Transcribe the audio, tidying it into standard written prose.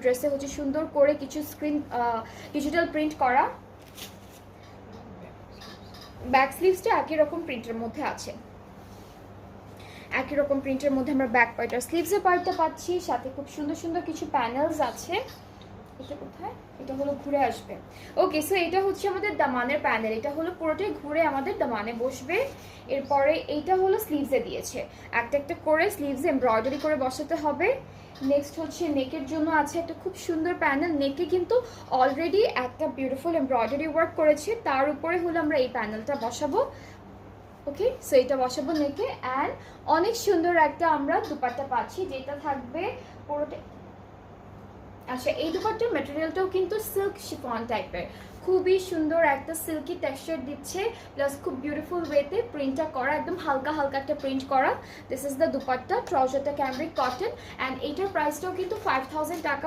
ড্রেসে হচ্ছে সুন্দর করে কিছু ডিজিটাল প্রিন্ট করা। ব্যাক স্লিভসটা একই রকম প্রিন্টের মধ্যে আছে, একই রকম প্রিন্টের মধ্যে আমরা ব্যাক পার্ট আর স্লিভসের পার্টটা পাচ্ছি, সাথে খুব সুন্দর সুন্দর কিছু প্যানেলস আছে। এটা কোথায়, এটা হলো ঘুরে আসবে। ওকে, সো এটা হচ্ছে আমাদের দামানের প্যানেল, এটা হলো পুরোটাই ঘুরে আমাদের দামানে বসবে। এরপরে এইটা হলো স্লিভসে দিয়েছে, একটা একটা করে স্লিভসে এমব্রয়ডারি করে বসাতে হবে। নেক্সট হচ্ছে নেকের জন্য আছে একটা খুব সুন্দর প্যানেল, নেকে কিন্তু অলরেডি একটা বিউটিফুল এমব্রয়ডারি ওয়ার্ক করেছে, তার উপরে হলো আমরা এই প্যানেলটা বসাবো। ওকে, সো এটা বসাবো নেকে। অ্যান্ড অনেক সুন্দর একটা আমরা দুপাট্টা পাচ্ছি, যেটা থাকবে পুরোটা। আচ্ছা, এই দুপাট্টার ম্যাটেরিয়ালটাও কিন্তু সিল্ক শিফন টাইপের, খুবই সুন্দর একটা সিল্কি টেক্সচার দিচ্ছে, প্লাস খুব বিউটিফুল ওয়েতে প্রিন্টটা করা, একদম হালকা হালকা একটা প্রিন্ট করা। দিস ইজ দ্য দুপাট্টা, ট্রাউজারটা ক্যামব্রিক কটন, অ্যান্ড এইটার প্রাইসটাও কিন্তু 5000 টাকা